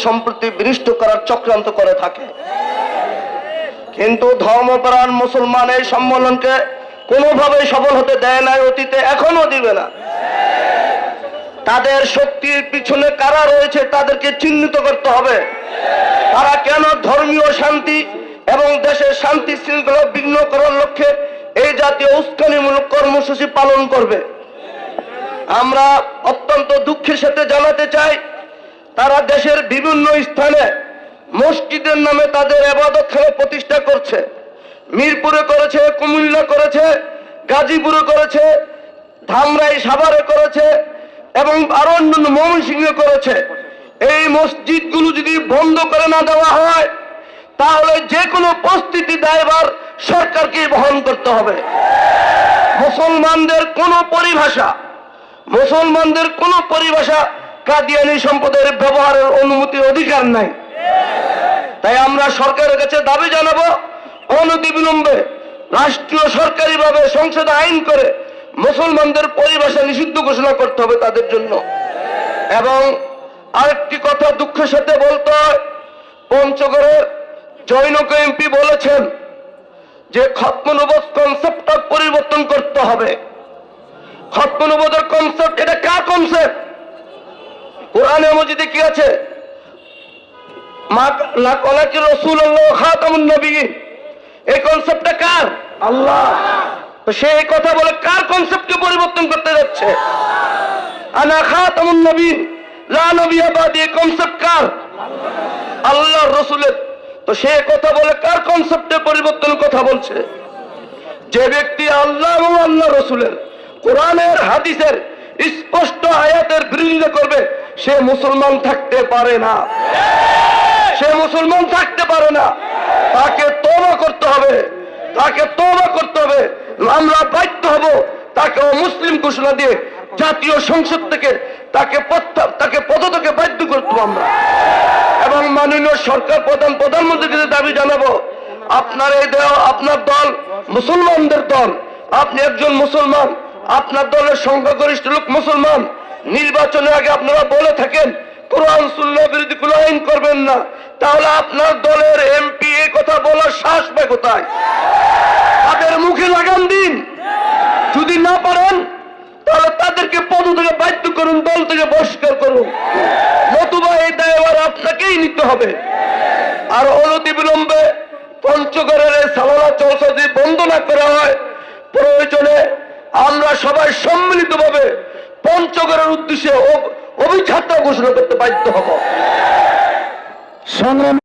সম্প্রতি বিনষ্ট করার চক্রান্ত করে থাকে। কিন্তু ধর্মপ্রাণ মুসলমান এই সম্মেলনকে কোনোভাবেই সফল হতে দেয় নাই, অতীতে এখনো দিবে না। তাদের শক্তির পিছনে কারা রয়েছে তাদেরকে চিহ্নিত করতে হবে। তারা কেন ধর্মীয় শান্তি এবং দেশের শান্তি শৃঙ্খলা বিঘ্ন করার লক্ষ্যে এই জাতীয় উস্কানিমূলক কর্মসূচি পালন করবে। আমরা অত্যন্ত দুঃখের সাথে জানাতে চাই, তারা দেশের বিভিন্ন স্থানে মসজিদের নামে তাদের ইবাদতখানা প্রতিষ্ঠা করছে। মিরপুরে করেছে, কুমিল্লা করেছে, গাজীপুরে করেছে, ধামরাই সাভারে করেছে এবং আরো অন্যান্য ময়মনসিংহে করেছে। এই মসজিদগুলো যদি বন্ধ করে না দেওয়া হয় তাহলে যে কোনো পরিস্থিতি দায়ভার সরকারকে বহন করতে হবে। মুসলমানদের কোনো পরিভাষা কাদিয়ানী সম্পদের ব্যবহারের অনুমতির অধিকার নাই। তাই আমরা সরকারের কাছে দাবি জানাবো, অনতিবিলম্বে রাষ্ট্রীয় সরকারিভাবে সংসদে আইন করে মুসলমানদের পরিভাষা নিষিদ্ধ ঘোষণা করতে হবে তাদের জন্য। এবং আরেকটি কথা দুঃখের সাথে বলতে হয়, পঞ্চগড়ের জৈনক এমপি বলেছেন যে খতমনবুয়ত কনসেপ্টটা পরিবর্তন করতে হবে। খতমনবুয়তের কনসেপ্ট, এটা কার কনসেপ্ট? কোরআনে মজিদে কি আছে? রাসূলুল্লাহ খাতামুন নবিয়্যিন, এই কনসেপ্টটা কার? আল্লাহ। তো সে এই কথা বলে কার কনসেপ্টকে পরিবর্তন করতে যাচ্ছে? আনা খাতামুন নবিয়্যিন লা নবিয়্যা বাদি, এই কনসেপ্ট কার? আল্লাহর রাসূলের। তো সে কথা বলে কার কনসেপ্টে পরিবর্তনের কথা বলছে? যে ব্যক্তি আল্লাহ এবং আল্লাহ রাসূলের কোরআনের হাদিসের স্পষ্ট আয়াতের বিরোধিতা করবে সে মুসলমান থাকতে পারে না। সে মুসলমান থাকতে পারে না। তাকে তওবা করতে হবে, তাকে তওবা করতে হবে। আমরা বাধ্য হব তাকে মুসলিম ঘোষণা দিয়ে জাতীয় সংসদ থেকে তাকে পদত্যাগে বাধ্য করতে আমরা। এবং মাননীয় সরকার প্রধানমন্ত্রীকে দাবি জানাবো, আপনার দল মুসলমানদের দল, আপনি একজন মুসলমান, আপনার দলের সংখ্যাগরিষ্ঠ লোক মুসলমান। নির্বাচনের আগে আপনারা বলে থাকেন কোরআন সুন্নাহ বিরোধী কোনো আইন করবেন না, তাহলে আপনার দলের এমপি এই কথা বলার সাহস পায় কোথায়? তাদের মুখে লাগাম দিন। যদি না পারেন তাহলে তাদেরকে পদ থেকে বাধ্য করুন, দল থেকে বহিষ্কার করুন, নতুবা এই দায়ভার আপনাকেই নিতে হবে। আর অনতিবিলম্বে পঞ্চগড়ের এই সালানা জলসা যদি বন্ধ না করা হয়, প্রয়োজনে আমরা সবাই সম্মিলিতভাবে পঞ্চগড়ের উদ্দেশ্যে অভিযাত্রা ঘোষণা করতে বাধ্য হব।